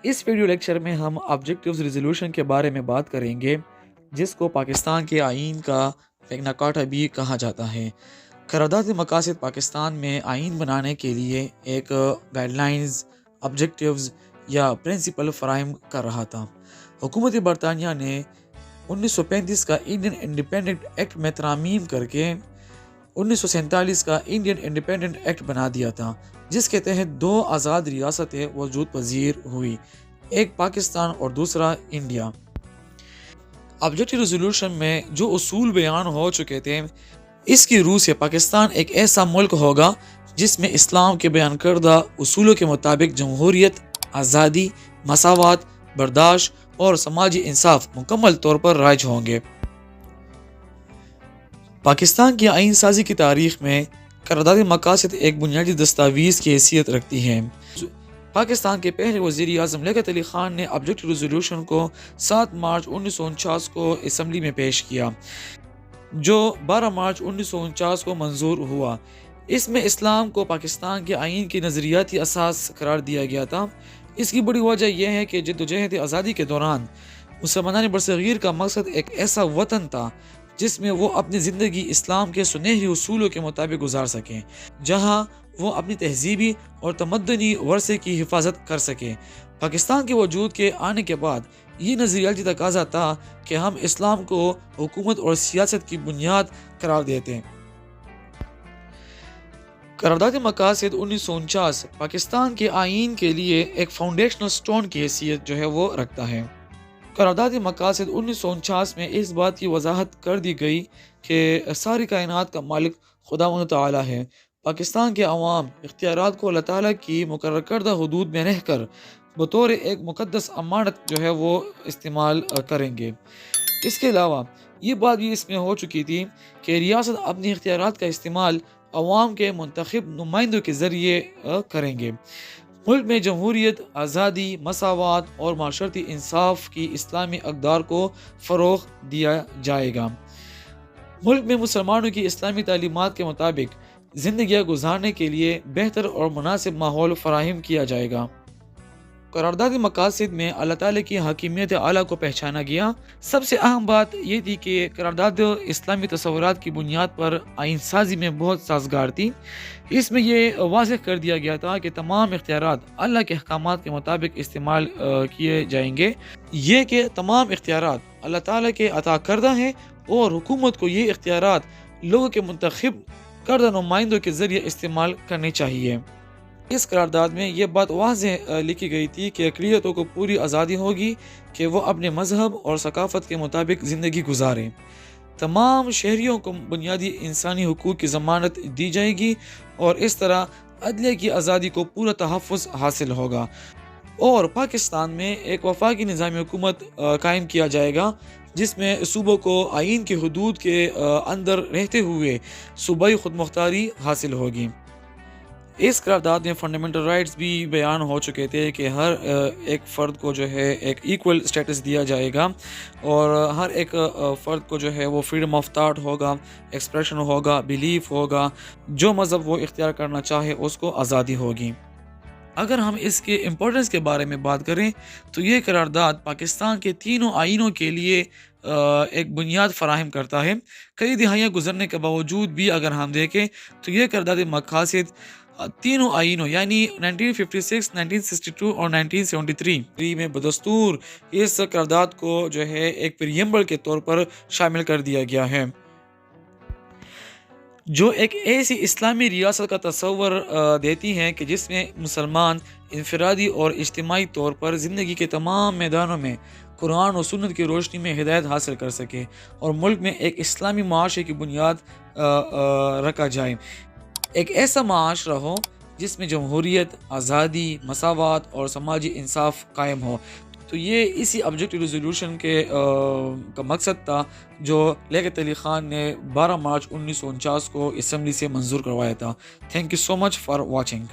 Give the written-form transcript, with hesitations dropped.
اس video lecture میں ہم objectives resolution کے بارے میں بات کریں گے، جس کو پاکستان کے آئین کا میگنا کارٹا بھی کہا جاتا ہے۔ قرارداد مقاصد پاکستان میں آئین بنانے کے لیے ایک گائیڈ لائنز، آبجیکٹیوز یا پرنسپل فراہم کر رہا تھا۔ حکومت برطانیہ نے 1935 کا انڈین انڈیپینڈنٹ ایکٹ میں ترامیم کر کے 1947 کا انڈین انڈیپینڈنٹ ایکٹ بنا دیا تھا، جس کے تحت دو آزاد ریاستیں وجود پذیر ہوئی، ایک پاکستان اور دوسرا انڈیا۔ آبجیکٹیو ریزولوشن میں جو اصول بیان ہو چکے تھے، اس کی روح سے پاکستان ایک ایسا ملک ہوگا جس میں اسلام کے بیان کردہ اصولوں کے مطابق جمہوریت، آزادی، مساوات، برداشت اور سماجی انصاف مکمل طور پر رائج ہوں گے۔ پاکستان کی آئین سازی کی تاریخ میں قرارداد مقاصد ایک بنیادی دستاویز کی حیثیت رکھتی ہے۔ پاکستان کے پہلے وزیر اعظم لیاقت علی خان نے آبجیکٹیو ریزولوشن کو 7 مارچ 1949 کو اسمبلی میں پیش کیا، جو 12 مارچ 1949 کو منظور ہوا۔ اس میں اسلام کو پاکستان کے آئین کی نظریاتی اساس قرار دیا گیا تھا۔ اس کی بڑی وجہ یہ ہے کہ جدوجہد آزادی کے دوران مسلمان برصغیر کا مقصد ایک ایسا وطن تھا جس میں وہ اپنی زندگی اسلام کے سنہری اصولوں کے مطابق گزار سکیں، جہاں وہ اپنی تہذیبی اور تمدنی ورثے کی حفاظت کر سکیں۔ پاکستان کے وجود کے آنے کے بعد یہ نظریاتی تقاضا تھا کہ ہم اسلام کو حکومت اور سیاست کی بنیاد قرار دیتے ہیں۔ قرارداد مقاصد 1949 پاکستان کے آئین کے لیے ایک فاؤنڈیشنل سٹون کی حیثیت جو ہے وہ رکھتا ہے۔ قرارداد مقاصد 1949 میں اس بات کی وضاحت کر دی گئی کہ ساری کائنات کا مالک خداوند تعالی ہے۔ پاکستان کے عوام اختیارات کو اللہ تعالیٰ کی مقرر کردہ حدود میں رہ کر بطور ایک مقدس امانت جو ہے وہ استعمال کریں گے۔ اس کے علاوہ یہ بات بھی اس میں ہو چکی تھی کہ ریاست اپنی اختیارات کا استعمال عوام کے منتخب نمائندوں کے ذریعے کریں گے۔ ملک میں جمہوریت، آزادی، مساوات اور معاشرتی انصاف کی اسلامی اقدار کو فروغ دیا جائے گا۔ ملک میں مسلمانوں کی اسلامی تعلیمات کے مطابق زندگیاں گزارنے کے لیے بہتر اور مناسب ماحول فراہم کیا جائے گا۔ قرارداد مقاصد میں اللہ تعالیٰ کی حکیمیت اعلیٰ کو پہچانا گیا۔ سب سے اہم بات یہ تھی کہ قرارداد اسلامی تصورات کی بنیاد پر آئین سازی میں بہت سازگار تھی۔ اس میں یہ واضح کر دیا گیا تھا کہ تمام اختیارات اللہ کے احکامات کے مطابق استعمال کیے جائیں گے۔ یہ کہ تمام اختیارات اللہ تعالیٰ کے عطا کردہ ہیں اور حکومت کو یہ اختیارات لوگوں کے منتخب کردہ نمائندوں کے ذریعے استعمال کرنے چاہیے۔ اس قرارداد میں یہ بات واضح لکھی گئی تھی کہ اقلیتوں کو پوری آزادی ہوگی کہ وہ اپنے مذہب اور ثقافت کے مطابق زندگی گزاریں۔ تمام شہریوں کو بنیادی انسانی حقوق کی ضمانت دی جائے گی اور اس طرح عدلیہ کی آزادی کو پورا تحفظ حاصل ہوگا، اور پاکستان میں ایک وفاقی نظام حکومت قائم کیا جائے گا جس میں صوبوں کو آئین کی حدود کے اندر رہتے ہوئے صوبائی خود مختاری حاصل ہوگی۔ اس قرارداد میں فنڈامنٹل رائٹس بھی بیان ہو چکے تھے کہ ہر ایک فرد کو جو ہے ایک ایکول سٹیٹس دیا جائے گا، اور ہر ایک فرد کو جو ہے وہ فریڈم آف تھاٹ ہوگا، ایکسپریشن ہوگا، بیلیف ہوگا، جو مذہب وہ اختیار کرنا چاہے اس کو آزادی ہوگی۔ اگر ہم اس کے امپورٹنس کے بارے میں بات کریں تو یہ قرارداد پاکستان کے تینوں آئینوں کے لیے ایک بنیاد فراہم کرتا ہے۔ کئی دہائیاں گزرنے کے باوجود بھی اگر ہم دیکھیں تو یہ قرارداد مقاصد تینوں آئینوں یعنی 1956، 1962 اور 1973 میں بدستور اس قرارداد کو جو ہے ایک پریمبل کے طور پر شامل کر دیا گیا ہے، جو ایک ایسی اسلامی ریاست کا تصور دیتی ہے کہ جس میں مسلمان انفرادی اور اجتماعی طور پر زندگی کے تمام میدانوں میں قرآن و سنت کی روشنی میں ہدایت حاصل کر سکے اور ملک میں ایک اسلامی معاشرے کی بنیاد رکھا جائے۔ ایک ایسا معاشرہ ہو جس میں جمہوریت، آزادی، مساوات اور سماجی انصاف قائم ہو۔ تو یہ اسی آبجیکٹیو ریزولوشن کا مقصد تھا جو لیاقت علی خان نے 12 مارچ 1949 کو اسمبلی سے منظور کروایا تھا۔ Thank you so much for watching.